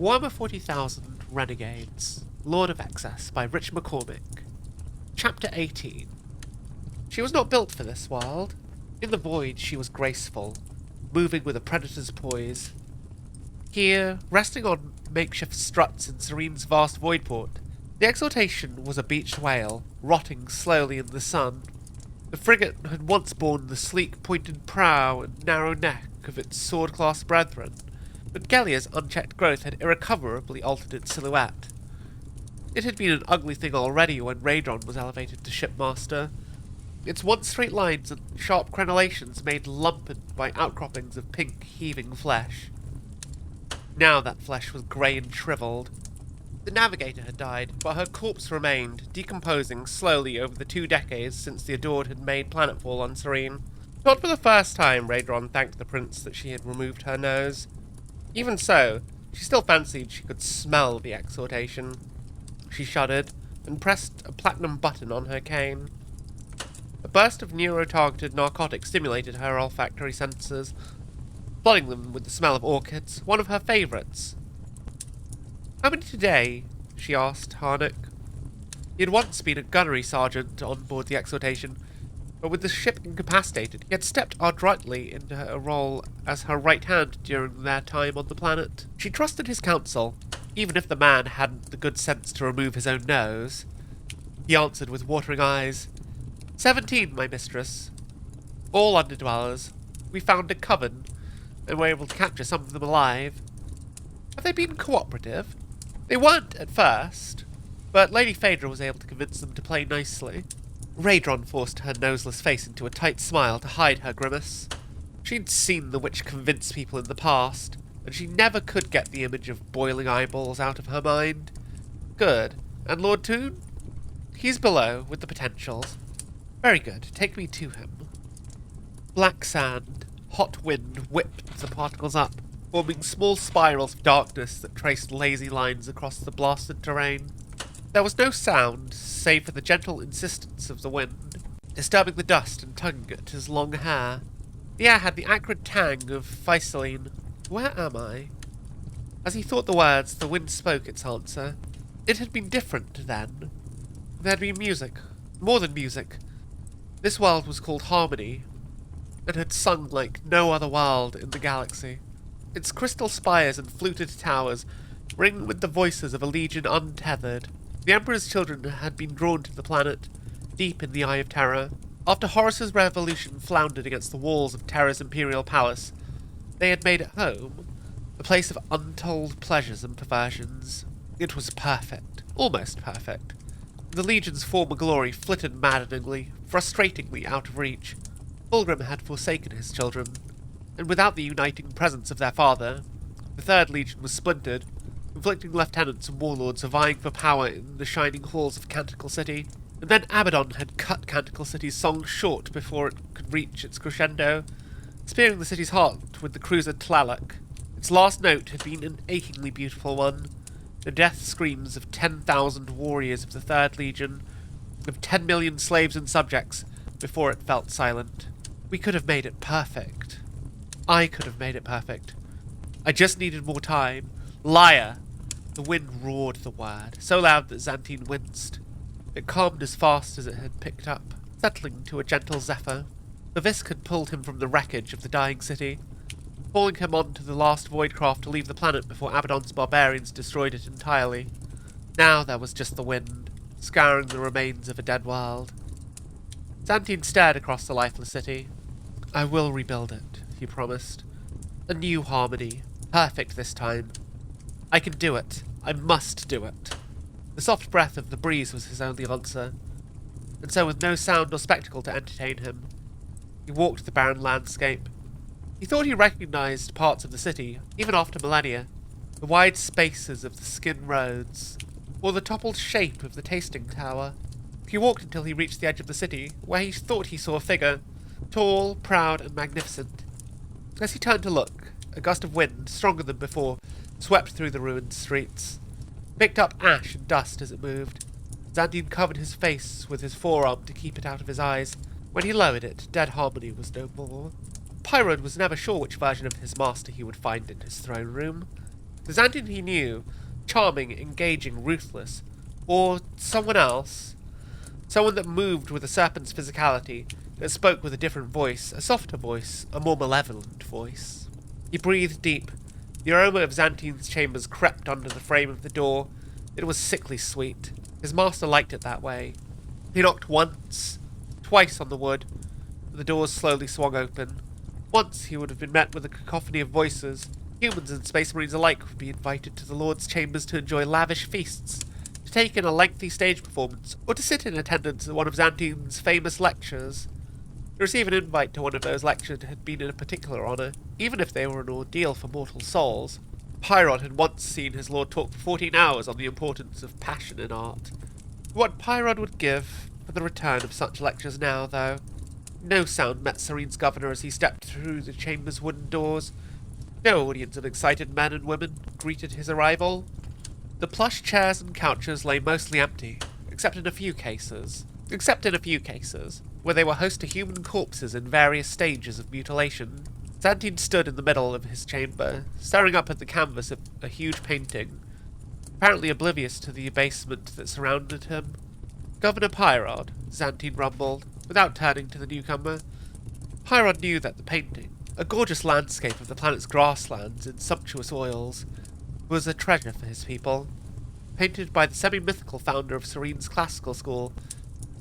Warhammer 40,000 Renegades, Lord of Excess by Rich McCormick. Chapter 18. She was not built for this world. In the void she was graceful, moving with a predator's poise. Here, resting on makeshift struts in Serene's vast voidport, the Exaltation was a beached whale, rotting slowly in the sun. The frigate had once borne the sleek pointed prow and narrow neck of its sword-class brethren, but Gellia's unchecked growth had irrecoverably altered its silhouette. It had been an ugly thing already when Radron was elevated to shipmaster, its once straight lines and sharp crenellations made lumpened by outcroppings of pink, heaving flesh. Now that flesh was grey and shriveled. The navigator had died, but her corpse remained, decomposing slowly over the 2 decades since the Adored had made planetfall on Serene. Not for the first time, Radron thanked the prince that she had removed her nose. Even so, she still fancied she could smell the exhortation. She shuddered, and pressed a platinum button on her cane. A burst of neuro-targeted narcotic stimulated her olfactory senses, flooding them with the smell of orchids, one of her favourites. "How many today?" she asked Harnack. He had once been a gunnery sergeant on board the Exhortation, but with the ship incapacitated, he had stepped adroitly into a role as her right hand during their time on the planet. She trusted his counsel, even if the man hadn't the good sense to remove his own nose. He answered with watering eyes, 17, my mistress. All underdwellers. We found a coven, and were able to capture some of them alive. Have they been cooperative? They weren't at first, but Lady Phaedra was able to convince them to play nicely. Radron forced her noseless face into a tight smile to hide her grimace. She'd seen the witch convince people in the past, and she never could get the image of boiling eyeballs out of her mind. Good. And Lord Toon? He's below, with the potentials. Very good. Take me to him. Black sand, hot wind whipped the particles up, forming small spirals of darkness that traced lazy lines across the blasted terrain. There was no sound, save for the gentle insistence of the wind, disturbing the dust and tugging at his long hair. The air had the acrid tang of physaline. Where am I? As he thought the words, the wind spoke its answer. It had been different then. There had been music. More than music. This world was called Harmony, and had sung like no other world in the galaxy. Its crystal spires and fluted towers ring with the voices of a legion untethered. The Emperor's children had been drawn to the planet, deep in the Eye of Terror. After Horus's revolution floundered against the walls of Terra's imperial palace, they had made it home, a place of untold pleasures and perversions. It was perfect, almost perfect. The Legion's former glory flitted maddeningly, frustratingly out of reach. Fulgrim had forsaken his children, and without the uniting presence of their father, the Third Legion was splintered, conflicting lieutenants and warlords vying for power in the shining halls of Canticle City. And then Abaddon had cut Canticle City's song short before it could reach its crescendo, spearing the city's heart with the cruiser Tlaloc. Its last note had been an achingly beautiful one, the death screams of 10,000 warriors of the Third Legion, of 10 million slaves and subjects, before it felt silent. We could have made it perfect. I could have made it perfect. I just needed more time. Liar! The wind roared the word, so loud that Xantine winced. It calmed as fast as it had picked up, settling to a gentle zephyr. The Visk had pulled him from the wreckage of the dying city, hauling him on to the last voidcraft to leave the planet before Abaddon's barbarians destroyed it entirely. Now there was just the wind, scouring the remains of a dead world. Xantine stared across the lifeless city. I will rebuild it, he promised. A new Harmony, perfect this time. I can do it. I must do it. The soft breath of the breeze was his only answer, and so with no sound or spectacle to entertain him, he walked the barren landscape. He thought he recognized parts of the city, even after millennia, the wide spaces of the skin roads, or the toppled shape of the tasting tower. He walked until he reached the edge of the city, where he thought he saw a figure, tall, proud, and magnificent. As he turned to look, a gust of wind, stronger than before, swept through the ruined streets, picked up ash and dust as it moved. Xantine covered his face with his forearm to keep it out of his eyes. When he lowered it, dead Harmony was no more. Pyrrhod was never sure which version of his master he would find in his throne room. The Xantine he knew, charming, engaging, ruthless, or someone else, someone that moved with a serpent's physicality, that spoke with a different voice, a softer voice, a more malevolent voice. He breathed deep. The aroma of Xantine's chambers crept under the frame of the door. It was sickly sweet. His master liked it that way. He knocked once, twice on the wood. The doors slowly swung open. Once he would have been met with a cacophony of voices. Humans and Space Marines alike would be invited to the Lord's chambers to enjoy lavish feasts, to take in a lengthy stage performance, or to sit in attendance at one of Xantine's famous lectures. To receive an invite to one of those lectures had been a particular honour, even if they were an ordeal for mortal souls. Pyrrhod had once seen his lord talk for 14 hours on the importance of passion in art. What Pyrrhod would give for the return of such lectures now, though. No sound met Serene's governor as he stepped through the chamber's wooden doors. No audience of excited men and women greeted his arrival. The plush chairs and couches lay mostly empty, except in a few cases, where they were host to human corpses in various stages of mutilation. Xantine stood in the middle of his chamber, staring up at the canvas of a huge painting, apparently oblivious to the abasement that surrounded him. Governor Pyrrhod, Xantine rumbled, without turning to the newcomer. Pyrrhod knew that the painting, a gorgeous landscape of the planet's grasslands in sumptuous oils, was a treasure for his people. Painted by the semi-mythical founder of Serene's classical school,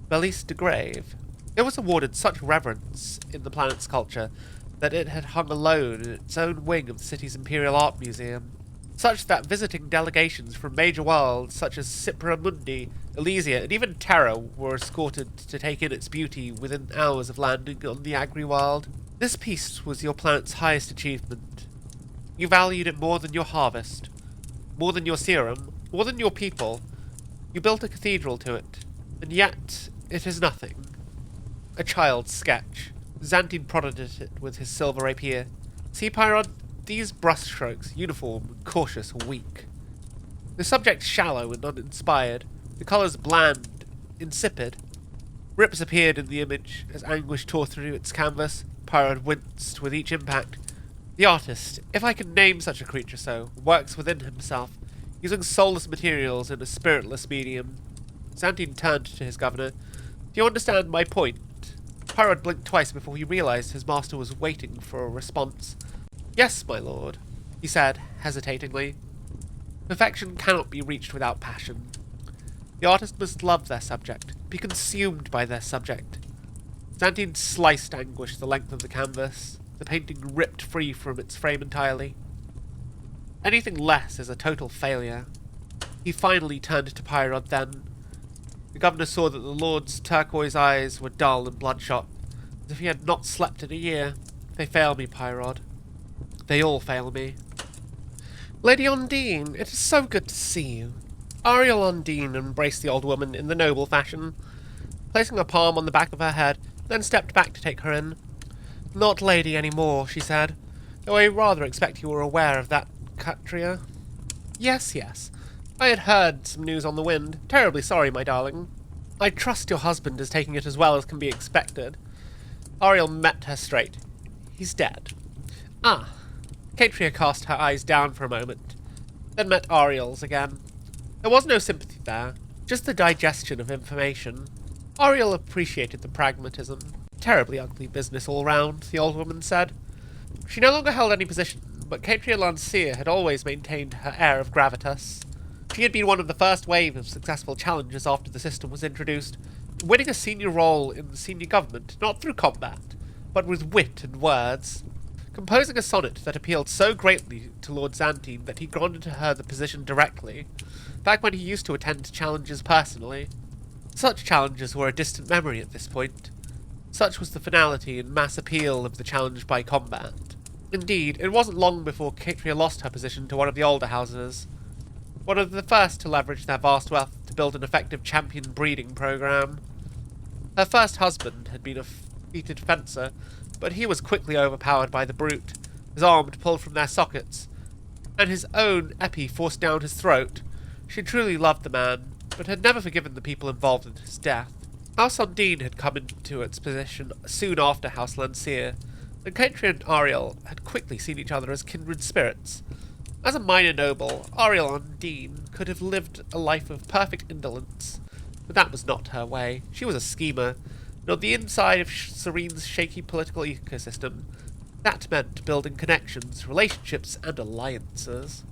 Belise de Grave, it was awarded such reverence in the planet's culture that it had hung alone in its own wing of the city's Imperial Art Museum, such that visiting delegations from major worlds such as Cipra Mundi, Elysia, and even Terra were escorted to take in its beauty within hours of landing on the Agri-World. This piece was your planet's highest achievement. You valued it more than your harvest, more than your serum, more than your people. You built a cathedral to it, and yet it is nothing. A child's sketch. Xantine prodded at it with his silver rapier. See, Pyrrhod, these brushstrokes, uniform, cautious, weak. The subject shallow and uninspired, the colours bland, insipid. Rips appeared in the image as anguish tore through its canvas. Pyrrhod winced with each impact. The artist, if I can name such a creature so, works within himself, using soulless materials in a spiritless medium. Xantine turned to his governor. Do you understand my point? Pyrrhod blinked twice before he realized his master was waiting for a response. Yes, my lord, he said, hesitatingly. Perfection cannot be reached without passion. The artist must love their subject, be consumed by their subject. Xantine sliced anguish the length of the canvas, the painting ripped free from its frame entirely. Anything less is a total failure. He finally turned to Pyrrhod then. The governor saw that the lord's turquoise eyes were dull and bloodshot, as if he had not slept in a year. They fail me, Pyrrhod. They all fail me. Lady Undine, it is so good to see you. Ariel Undine embraced the old woman in the noble fashion, placing a palm on the back of her head, then stepped back to take her in. Not lady any more, she said, though I rather expect you were aware of that, Catria. Yes, yes. I had heard some news on the wind. Terribly sorry, my darling. I trust your husband is taking it as well as can be expected. Ariel met her straight. He's dead. Ah. Catria cast her eyes down for a moment, then met Ariel's again. There was no sympathy there, just the digestion of information. Ariel appreciated the pragmatism. Terribly ugly business all round, the old woman said. She no longer held any position, but Catria Lancia had always maintained her air of gravitas. She had been one of the first wave of successful challengers after the system was introduced, winning a senior role in the senior government, not through combat, but with wit and words, composing a sonnet that appealed so greatly to Lord Xantine that he granted her the position directly, back when he used to attend challenges personally. Such challenges were a distant memory at this point. Such was the finality and mass appeal of the challenge by combat. Indeed, it wasn't long before Catria lost her position to one of the older houses, one of the first to leverage their vast wealth to build an effective champion breeding program. Her first husband had been a feated fencer, but he was quickly overpowered by the brute, his arms pulled from their sockets, and his own epi forced down his throat. She truly loved the man, but had never forgiven the people involved in his death. House Undine had come into its position soon after House Lancia, and Catria and Ariel had quickly seen each other as kindred spirits. As a minor noble, Ariel Undine could have lived a life of perfect indolence, but that was not her way. She was a schemer, and on the inside of Serene's shaky political ecosystem, that meant building connections, relationships, and alliances.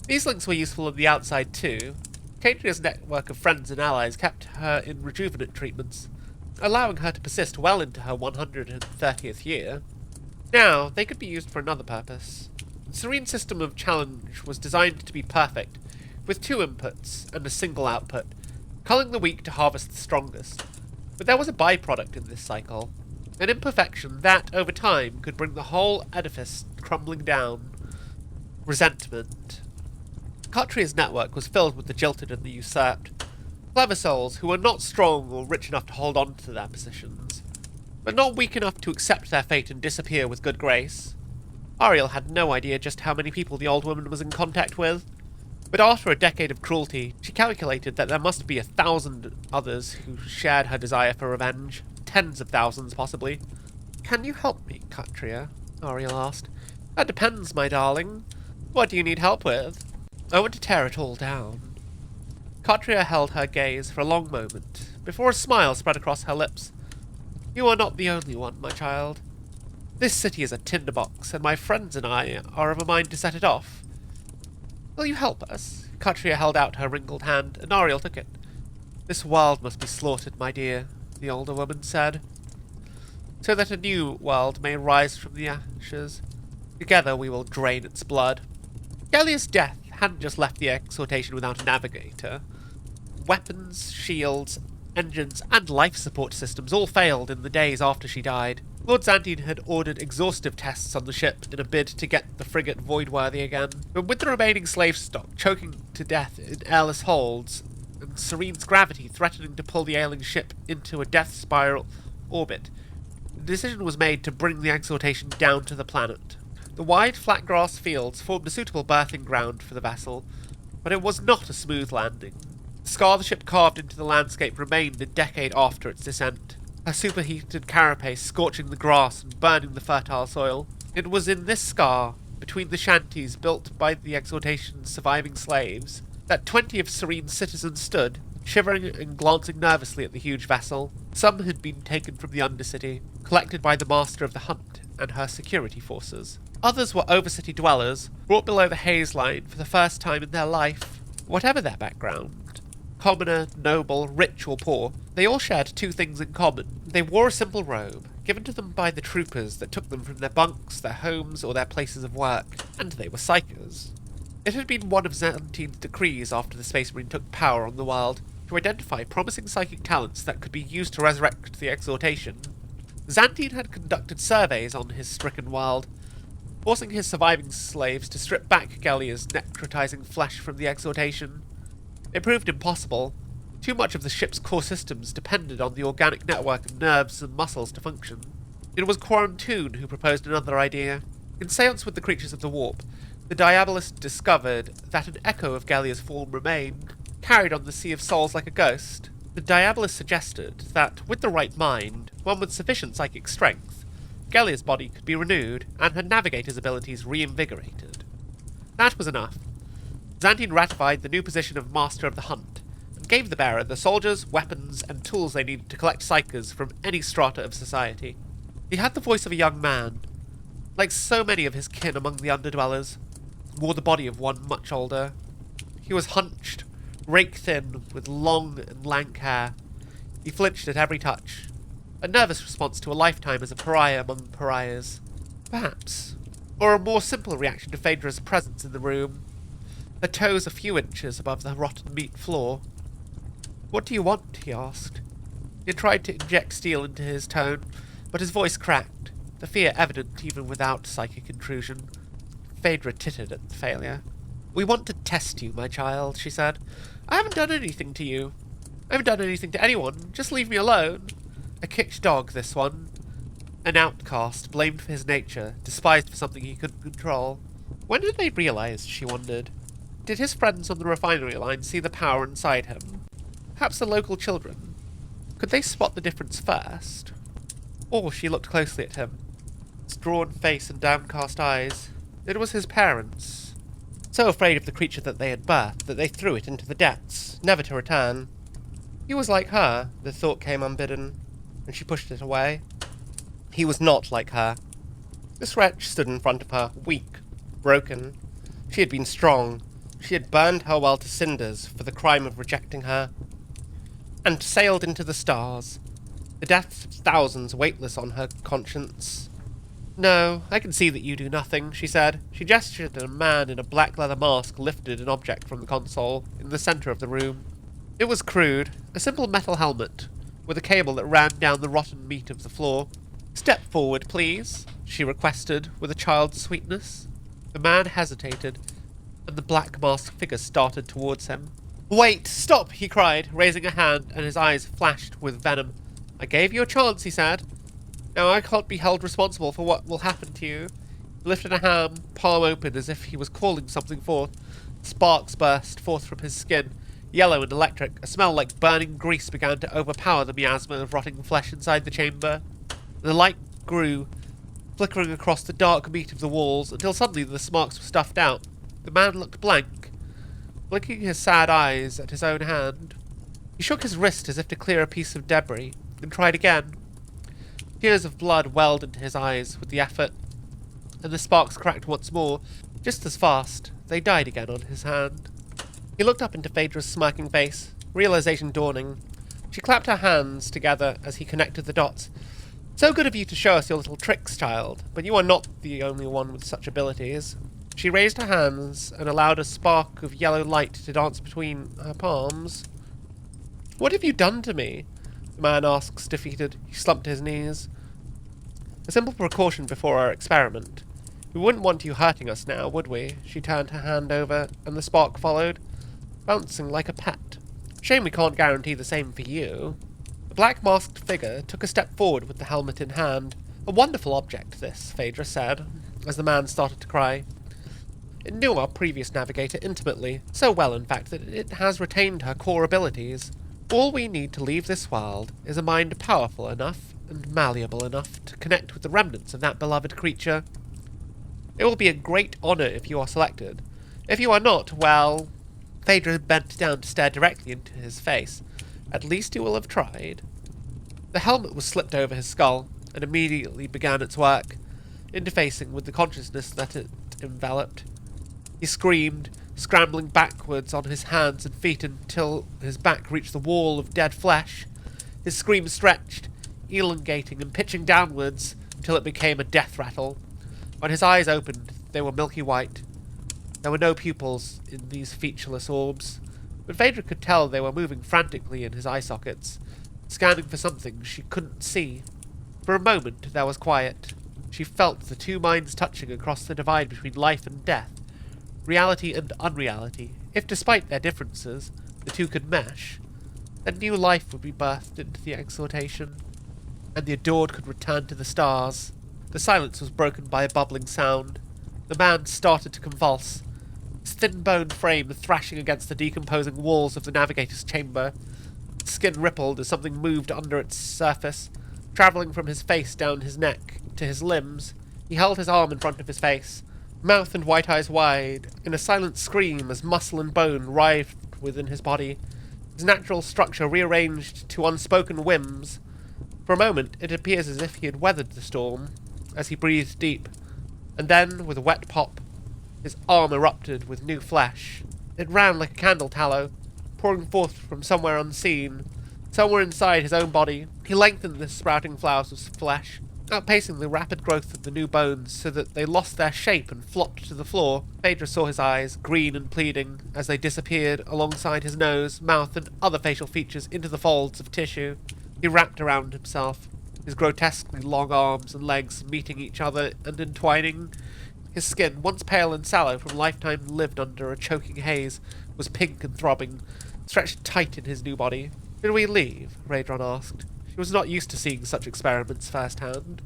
These links were useful on the outside too. Catria's network of friends and allies kept her in rejuvenant treatments, allowing her to persist well into her 130th year. Now, they could be used for another purpose. Serene's system of challenge was designed to be perfect, with 2 inputs and a single output, culling the weak to harvest the strongest. But there was a byproduct in this cycle, an imperfection that, over time, could bring the whole edifice crumbling down. Resentment. Catria's network was filled with the jilted and the usurped, clever souls who were not strong or rich enough to hold on to their positions, but not weak enough to accept their fate and disappear with good grace. Ariel had no idea just how many people the old woman was in contact with, but after a decade of cruelty, she calculated that there must be 1,000 others who shared her desire for revenge. Tens of thousands, possibly. "Can you help me, Catria?" Ariel asked. "That depends, my darling. What do you need help with?" "I want to tear it all down." Catria held her gaze for a long moment, before a smile spread across her lips. "You are not the only one, my child. This city is a tinderbox, and my friends and I are of a mind to set it off. Will you help us?" Catria held out her wrinkled hand, and Ariel took it. "This world must be slaughtered, my dear," the older woman said, "so that a new world may rise from the ashes. Together we will drain its blood." Gallia's death hadn't just left the exhortation without a navigator. Weapons, shields, engines, and life support systems all failed in the days after she died. Lord Xantine had ordered exhaustive tests on the ship in a bid to get the frigate void-worthy again, but with the remaining slave stock choking to death in airless holds, and Serene's gravity threatening to pull the ailing ship into a death spiral orbit, the decision was made to bring the exhortation down to the planet. The wide, flat grass fields formed a suitable berthing ground for the vessel, but it was not a smooth landing. The scar the ship carved into the landscape remained a decade after its descent, her superheated carapace scorching the grass and burning the fertile soil. It was in this scar, between the shanties built by the exhortation's surviving slaves, that 20 of Serene's citizens stood, shivering and glancing nervously at the huge vessel. Some had been taken from the Undercity, collected by the Master of the Hunt and her security forces. Others were overcity dwellers, brought below the haze line for the first time in their life. Whatever their background, commoner, noble, rich or poor, they all shared 2 things in common. They wore a simple robe, given to them by the troopers that took them from their bunks, their homes, or their places of work, and they were psychers. It had been one of Xantine's decrees after the Space Marine took power on the world to identify promising psychic talents that could be used to resurrect the exhortation. Xantine had conducted surveys on his stricken world, forcing his surviving slaves to strip back Gallia's necrotizing flesh from the exhortation. It proved impossible. Too much of the ship's core systems depended on the organic network of nerves and muscles to function. It was Quarantoon who proposed another idea. In seance with the creatures of the warp, the Diabolist discovered that an echo of Gallia's form remained, carried on the sea of souls like a ghost. The Diabolist suggested that, with the right mind, one with sufficient psychic strength, Gallia's body could be renewed, and her navigator's abilities reinvigorated. That was enough. Xantine ratified the new position of Master of the Hunt, and gave the bearer the soldiers, weapons, and tools they needed to collect psychers from any strata of society. He had the voice of a young man. Like so many of his kin among the underdwellers, wore the body of one much older. He was hunched, rake-thin, with long and lank hair. He flinched at every touch, a nervous response to a lifetime as a pariah among pariahs. Perhaps. Or a more simple reaction to Phaedra's presence in the room, her toes a few inches above the rotten meat floor. "What do you want?" he asked. He tried to inject steel into his tone, but his voice cracked, the fear evident even without psychic intrusion. Phaedra tittered at the failure. "We want to test you, my child," she said. "I haven't done anything to you. I haven't done anything to anyone. Just leave me alone. A kicked dog, this one. An outcast, blamed for his nature, despised for something he couldn't control. When did they realize, she wondered? Did his friends on the refinery line see the power inside him? Perhaps the local children. Could they spot the difference first? Or she looked closely at him. His drawn face and downcast eyes. It was his parents. so afraid of the creature that they had birthed that they threw it into the depths, never to return. He was like her, the thought came unbidden, and she pushed it away. He was not like her. This wretch stood in front of her, weak, broken. She had been strong. She had burned her well to cinders for the crime of rejecting her, and sailed into the stars, the deaths of thousands weightless on her conscience. "No, I can see that you do nothing," she said. She gestured at a man in a black leather mask lifted an object from the console in the centre of the room. It was crude, a simple metal helmet, with a cable that ran down the rotten meat of the floor. "Step forward, please," she requested with a child's sweetness. The man hesitated, and the black masked figure started towards him. "Wait! Stop!" he cried, raising a hand, and his eyes flashed with venom. "I gave you a chance," he said. "Now I can't be held responsible for what will happen to you." He lifted a hand, palm open, as if he was calling something forth. Sparks burst forth from his skin, yellow and electric. A smell like burning grease began to overpower the miasma of rotting flesh inside the chamber. The light grew, flickering across the dark meat of the walls, until suddenly the sparks were stuffed out. The man looked blank, blinking his sad eyes at his own hand. He shook his wrist as if to clear a piece of debris, and tried again. Tears of blood welled into his eyes with the effort, and the sparks cracked once more. Just as fast, they died again on his hand. He looked up into Phaedra's smirking face, realization dawning. She clapped her hands together as he connected the dots. "So good of you to show us your little tricks, child, but you are not the only one with such abilities." She raised her hands and allowed a spark of yellow light to dance between her palms. "What have you done to me?" the man asked, defeated. He slumped to his knees. "A simple precaution before our experiment. We wouldn't want you hurting us now, would we?" She turned her hand over, and the spark followed, bouncing like a pet. "Shame we can't guarantee the same for you." The black-masked figure took a step forward with the helmet in hand. "A wonderful object, this," Phaedra said, as the man started to cry. "It knew our previous navigator intimately, so well, in fact, that it has retained her core abilities. All we need to leave this world is a mind powerful enough and malleable enough to connect with the remnants of that beloved creature. It will be a great honor if you are selected. If you are not, well..." Phaedra bent down to stare directly into his face. "At least you will have tried." The helmet was slipped over his skull, and immediately began its work, interfacing with the consciousness that it enveloped. He screamed, scrambling backwards on his hands and feet until his back reached the wall of dead flesh. His scream stretched, elongating and pitching downwards until it became a death rattle. When his eyes opened, they were milky white. There were no pupils in these featureless orbs, but Phaedra could tell they were moving frantically in his eye sockets, scanning for something she couldn't see. For a moment there was quiet. She felt the two minds touching across the divide between life and death, reality and unreality. If, despite their differences, the two could mesh, then new life would be birthed into the exaltation, and the adored could return to the stars. The silence was broken by a bubbling sound. The man started to convulse, his thin-boned frame thrashing against the decomposing walls of the navigator's chamber. Its skin rippled as something moved under its surface, travelling from his face down his neck to his limbs. He held his arm in front of his face, mouth and white eyes wide, in a silent scream as muscle and bone writhed within his body, his natural structure rearranged to unspoken whims. For a moment it appears as if he had weathered the storm, as he breathed deep, and then, with a wet pop, his arm erupted with new flesh. It ran like a candle tallow, pouring forth from somewhere unseen, somewhere inside his own body. He lengthened the sprouting flowers of flesh, outpacing the rapid growth of the new bones so that they lost their shape and flopped to the floor. Phaedra saw his eyes, green and pleading, as they disappeared alongside his nose, mouth, and other facial features into the folds of tissue. He wrapped around himself, his grotesquely long arms and legs meeting each other and entwining. His skin, once pale and sallow from lifetime lived under a choking haze, was pink and throbbing, stretched tight in his new body. "Did we leave?" Radron asked. She was not used to seeing such experiments firsthand.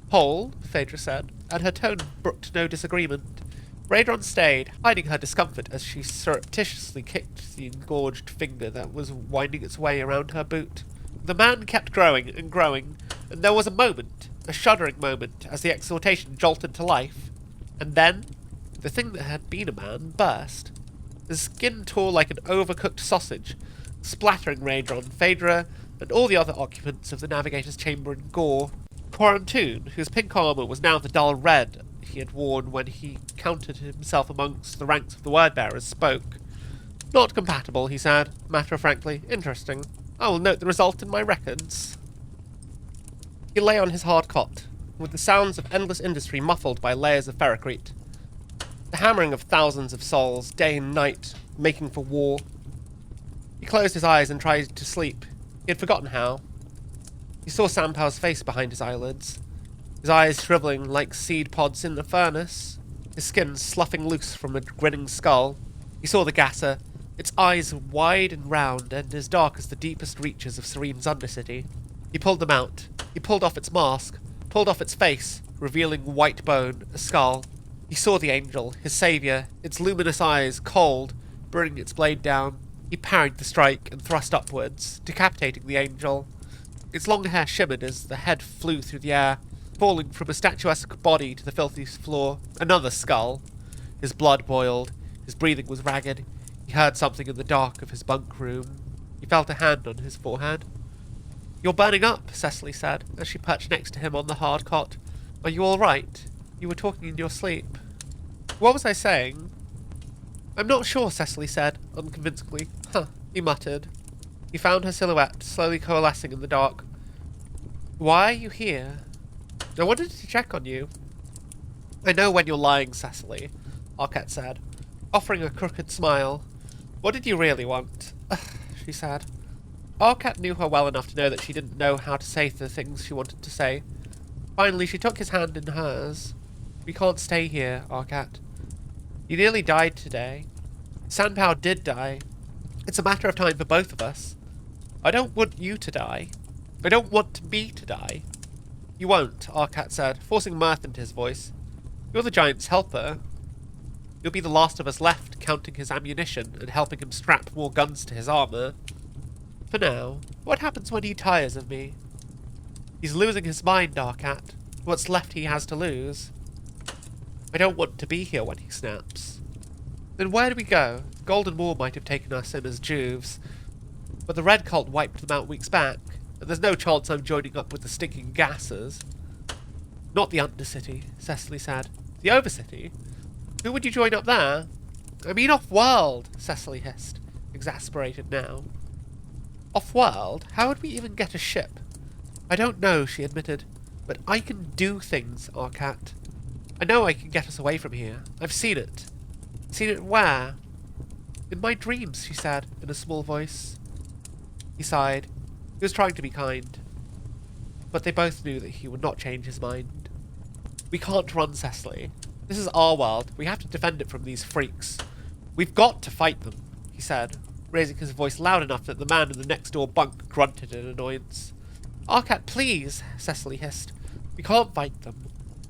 "Whole," Phaedra said, and her tone brooked no disagreement. Radron stayed, hiding her discomfort as she surreptitiously kicked the engorged finger that was winding its way around her boot. The man kept growing, and there was a moment, a shuddering moment, as the exhortation jolted to life. And then the thing that had been a man, burst. His skin tore like an overcooked sausage, splattering Ranger on Phaedra and all the other occupants of the Navigator's chamber in gore. Quarantoon, whose pink armour was now the dull red he had worn when he counted himself amongst the ranks of the word-bearers, spoke. Not compatible, he said, matter-of-frankly. Interesting. I will note the result in my records. He lay on his hard cot, with the sounds of endless industry muffled by layers of ferrocrete. The hammering of thousands of souls, day and night, making for war. He closed his eyes and tried to sleep. He had forgotten how. He saw Sampow's face behind his eyelids, his eyes shriveling like seed pods in the furnace, his skin sloughing loose from a grinning skull. He saw the gasser, its eyes wide and round and as dark as the deepest reaches of Serene's Undercity. He pulled them out. He pulled off its mask, pulled off its face, revealing white bone, a skull. He saw the angel, his saviour, its luminous eyes, cold, bringing its blade down. He parried the strike and thrust upwards, decapitating the angel. Its long hair shimmered as the head flew through the air, falling from a statuesque body to the filthy floor. Another skull. His blood boiled. His breathing was ragged. He heard something in the dark of his bunk room. He felt a hand on his forehead. "You're burning up," Cecily said, as she perched next to him on the hard cot. "Are you all right? You were talking in your sleep." "What was I saying?" "I'm not sure," Cecily said, unconvincingly. "Huh," he muttered. He found her silhouette, slowly coalescing in the dark. "Why are you here?" "I wanted to check on you." "I know when you're lying, Cecily," Arquette said, offering a crooked smile. "What did you really want?" she said. Arquette knew her well enough to know that she didn't know how to say the things she wanted to say. Finally, she took his hand in hers. "We can't stay here, Arquette. You nearly died today. Sanpow did die. It's a matter of time for both of us. I don't want you to die. I don't want me to die." "You won't," Arquette said, forcing mirth into his voice. "You're the giant's helper. You'll be the last of us left, counting his ammunition and helping him strap more guns to his armour. For now, what happens when he tires of me?" "He's losing his mind, Arquette. What's left he has to lose." "I don't want to be here when he snaps." "Then where do we go? Golden Moor might have taken us in as Juves, but the Red Cult wiped them out weeks back, and there's no chance I'm joining up with the stinking gassers." "Not the Undercity," Cecily said. "The Overcity? Who would you join up there?" "I mean off-world," Cecily hissed, exasperated now. "Off-world? How would we even get a ship?" "I don't know," she admitted, "but I can do things, Arquette. I know I can get us away from here. I've seen it." "Seen it where?" "In my dreams," she said, in a small voice. He sighed. He was trying to be kind. But they both knew that he would not change his mind. "We can't run, Cecily. This is our world. We have to defend it from these freaks. We've got to fight them," he said, raising his voice loud enough that the man in the next-door bunk grunted in annoyance. "Arquette, please," Cecily hissed. "We can't fight them.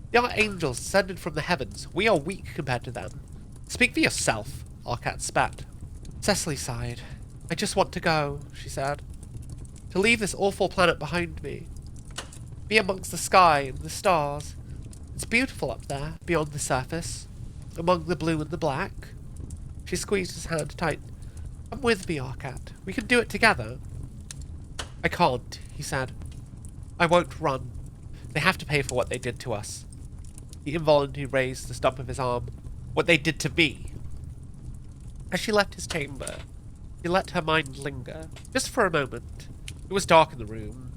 They are angels descended from the heavens. We are weak compared to them." "Speak for yourself," Arquette spat. Cecily sighed. "I just want to go," she said. "To leave this awful planet behind me. Be amongst the sky and the stars. It's beautiful up there, beyond the surface, among the blue and the black." She squeezed his hand tight. "Come with me, Arquette. We can do it together." "I can't," he said. "I won't run. They have to pay for what they did to us." He involuntarily raised the stump of his arm. "What they did to me." As she left his chamber, he let her mind linger, just for a moment. It was dark in the room,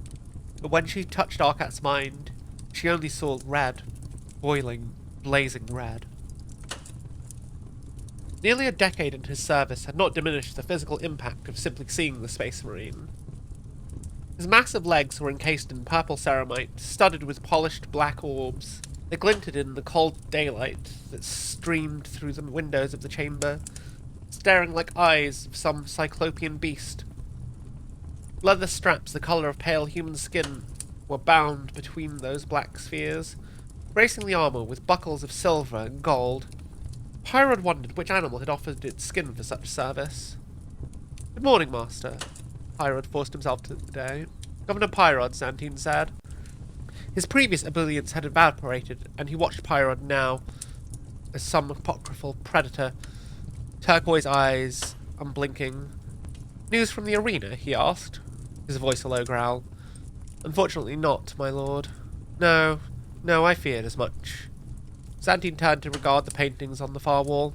but when she touched Arquette's mind, she only saw red, boiling, blazing red. Nearly a decade in his service had not diminished the physical impact of simply seeing the Space Marine. His massive legs were encased in purple ceramite, studded with polished black orbs. They glinted in the cold daylight that streamed through the windows of the chamber, staring like eyes of some cyclopean beast. Leather straps the colour of pale human skin were bound between those black spheres, bracing the armour with buckles of silver and gold. Pyrod wondered which animal had offered its skin for such service. "Good morning, Master," Pyrod forced himself to the day. "Governor Pyrod," Xantine said. His previous ebullience had evaporated, and he watched Pyrod now. as some apocryphal predator. Turquoise eyes, unblinking. News from the arena, he asked, his voice a low growl. Unfortunately not, my lord. No, I feared as much. Xantine turned to regard the paintings on the far wall.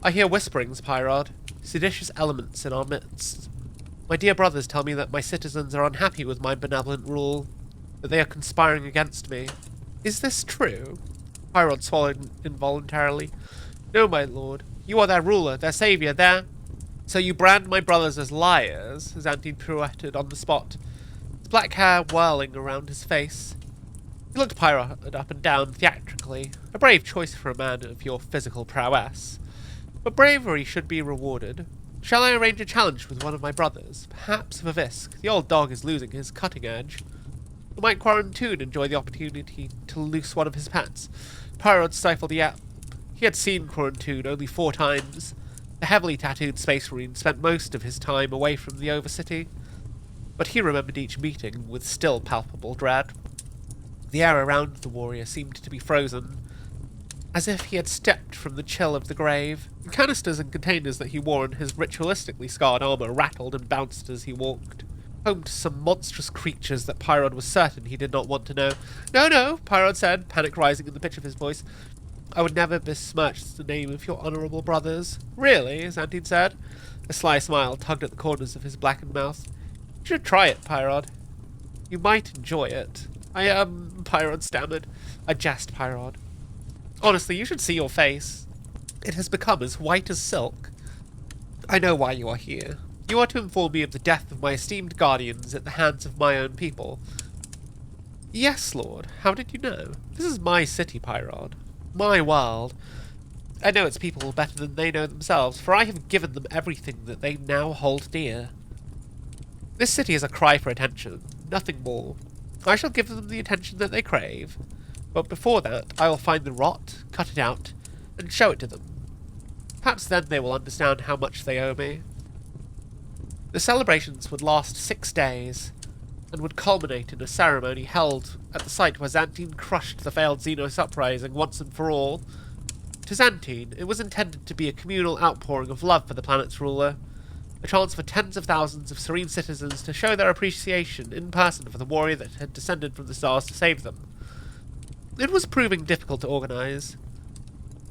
I hear whisperings, Pyrod, seditious elements in our midst. My dear brothers tell me that my citizens are unhappy with my benevolent rule, that they are conspiring against me. Is this true? Pyrod swallowed involuntarily. No, my lord. You are their ruler, their saviour, their... So you brand my brothers as liars? Xantine pirouetted on the spot, his black hair whirling around his face. He looked Pyrod up and down theatrically, a brave choice for a man of your physical prowess. But bravery should be rewarded. Shall I arrange a challenge with one of my brothers? Perhaps Vivisk. The old dog is losing his cutting edge. Or might Quarantoon enjoy the opportunity to loose one of his pets? Pyrod stifled a yelp. He had seen Quarantoon only 4 times. The heavily tattooed space marine spent most of his time away from the Overcity, but he remembered each meeting with still palpable dread. The air around the warrior seemed to be frozen, as if he had stepped from the chill of the grave. The canisters and containers that he wore in his ritualistically scarred armour rattled and bounced as he walked, home to some monstrous creatures that Pyrod was certain he did not want to know. No, Pyrod said, panic rising in the pitch of his voice. I would never besmirch the name of your honourable brothers. Really? Xantine said. A sly smile tugged at the corners of his blackened mouth. You should try it, Pyrod. You might enjoy it. Pyrod stammered. I jest, Pyrod. Honestly, you should see your face. It has become as white as silk. I know why you are here. You are to inform me of the death of my esteemed guardians at the hands of my own people. Yes, Lord. How did you know? This is my city, Pyrod. My world. I know its people better than they know themselves, for I have given them everything that they now hold dear. This city is a cry for attention, nothing more. I shall give them the attention that they crave, but before that I will find the rot, cut it out, and show it to them. Perhaps then they will understand how much they owe me. The celebrations would last 6 days, and would culminate in a ceremony held at the site where Xantine crushed the failed Xenos uprising once and for all. To Xantine, it was intended to be a communal outpouring of love for the planet's ruler, a chance for tens of thousands of serene citizens to show their appreciation in person for the warrior that had descended from the stars to save them. It was proving difficult to organise.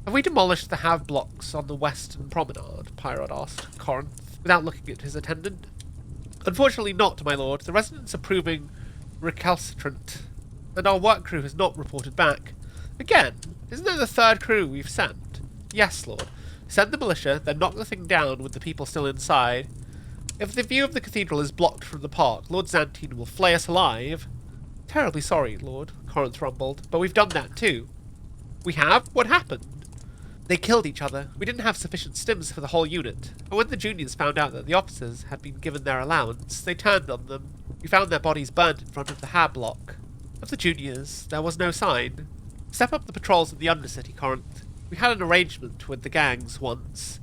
Have we demolished the have blocks on the western promenade? Pyrod asked Corinth, without looking at his attendant. Unfortunately not, my lord. The residents are proving recalcitrant, and our work crew has not reported back. Again, isn't that the 3rd crew we've sent? Yes, lord. Send the militia, then knock the thing down with the people still inside. If the view of the cathedral is blocked from the park, Lord Xantine will flay us alive. Terribly sorry, lord, Corinth rumbled, but we've done that too. We have? What happened? They killed each other. We didn't have sufficient stims for the whole unit, and when the juniors found out that the officers had been given their allowance, they turned on them. We found their bodies burnt in front of the Hab block. Of the juniors, there was no sign. Step up the patrols in the Undercity, Corinth. We had an arrangement with the gangs once.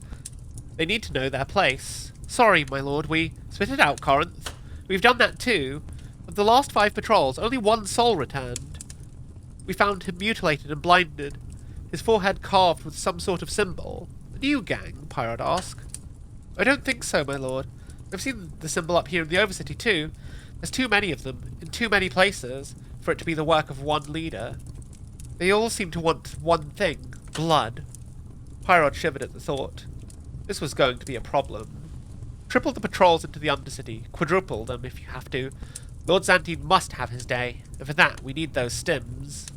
They need to know their place. Sorry, my lord, we... Spit it out, Corinth. We've done that too. Of the last 5 patrols, only 1 soul returned. We found him mutilated and blinded, his forehead carved with some sort of symbol. A new gang? Pyrod asked. I don't think so, my lord. I've seen the symbol up here in the Overcity too. There's too many of them, in too many places, for it to be the work of one leader. They all seem to want one thing. Blood. Pyrod shivered at the thought. This was going to be a problem. Triple the patrols into the Undercity. Quadruple them if you have to. Lord Xantine must have his day, and for that we need those stims.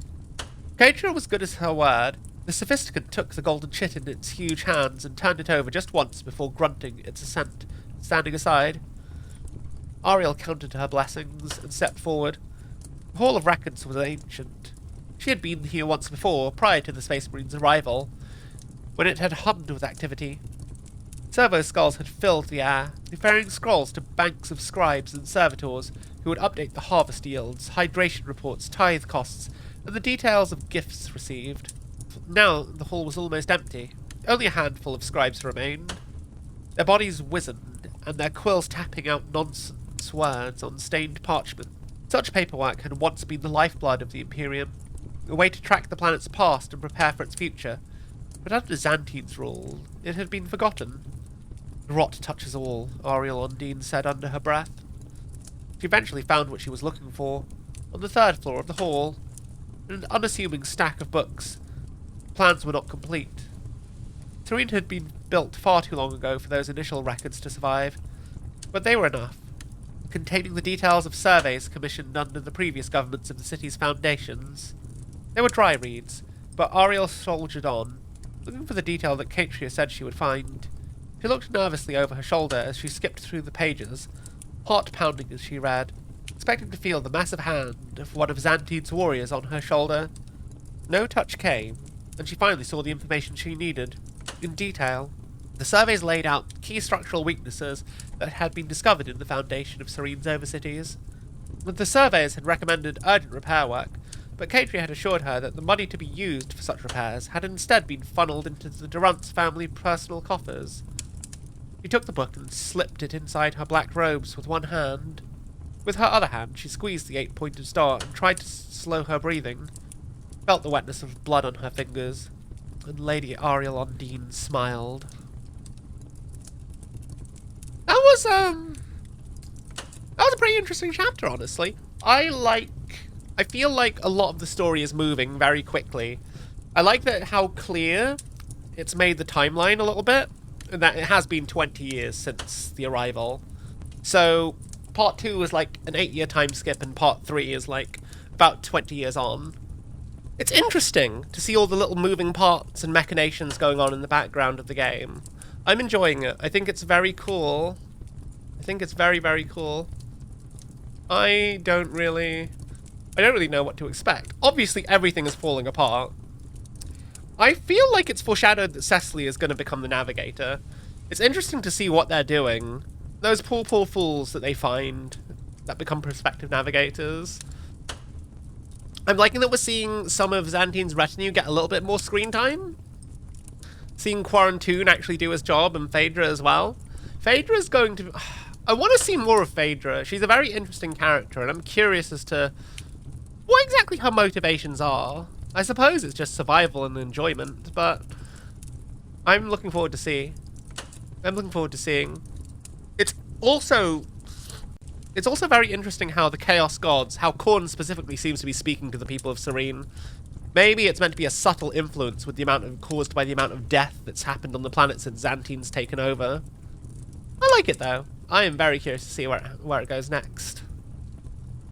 Catgirl was good as her word. The sophisticate took the golden chit in its huge hands and turned it over just once before grunting its assent, standing aside. Ariel counted her blessings and stepped forward. The Hall of Records was ancient. She had been here once before, prior to the Space Marine's arrival, when it had hummed with activity. Servo skulls had filled the air, referring scrolls to banks of scribes and servitors who would update the harvest yields, hydration reports, tithe costs, and the details of gifts received. Now the hall was almost empty. Only a handful of scribes remained, their bodies wizened, and their quills tapping out nonsense words on stained parchment. Such paperwork had once been the lifeblood of the Imperium, a way to track the planet's past and prepare for its future. But under Xantine's rule, it had been forgotten. Rot touches all, Ariel Undine said under her breath. She eventually found what she was looking for, on the third floor of the hall, in an unassuming stack of books. Plans were not complete. Serene had been built far too long ago for those initial records to survive, but they were enough, containing the details of surveys commissioned under the previous governments of the city's foundations. They were dry reads, but Ariel soldiered on, looking for the detail that Catria said she would find. She looked nervously over her shoulder as she skipped through the pages, heart pounding as she read, expecting to feel the massive hand of one of Xantine's warriors on her shoulder. No touch came, and she finally saw the information she needed, in detail. The surveys laid out key structural weaknesses that had been discovered in the foundation of Serene's overcities. The surveyors had recommended urgent repair work, but Catria had assured her that the money to be used for such repairs had instead been funneled into the Durant's family personal coffers. She took the book and slipped it inside her black robes with one hand. With her other hand, she squeezed the 8-pointed star and tried to slow her breathing. Felt the wetness of blood on her fingers, and Lady Ariel Undine smiled. That was a pretty interesting chapter, honestly. I feel like a lot of the story is moving very quickly. I like that how clear it's made the timeline a little bit, and that it has been 20 years since the arrival. So part 2 is like an 8-year time skip, and part 3 is like about 20 years on. It's interesting to see all the little moving parts and machinations going on in the background of the game. I'm enjoying it. I think it's very cool. I think it's very, very cool. I don't really know what to expect. Obviously, everything is falling apart. I feel like it's foreshadowed that Cecily is going to become the navigator. It's interesting to see what they're doing. Those poor fools that they find that become prospective navigators. I'm liking that we're seeing some of Xantine's retinue get a little bit more screen time. Seeing Quarantoon actually do his job, and Phaedra as well. Phaedra's going to... I want to see more of Phaedra. She's a very interesting character, and I'm curious as to what exactly her motivations are. I suppose it's just survival and enjoyment, but I'm looking forward to see. I'm looking forward to seeing. It's also very interesting how the Chaos Gods, how Khorne specifically seems to be speaking to the people of Serene. Maybe it's meant to be a subtle influence with the caused by the amount of death that's happened on the planet since Xantine's taken over. I like it though. I am very curious to see where it goes next.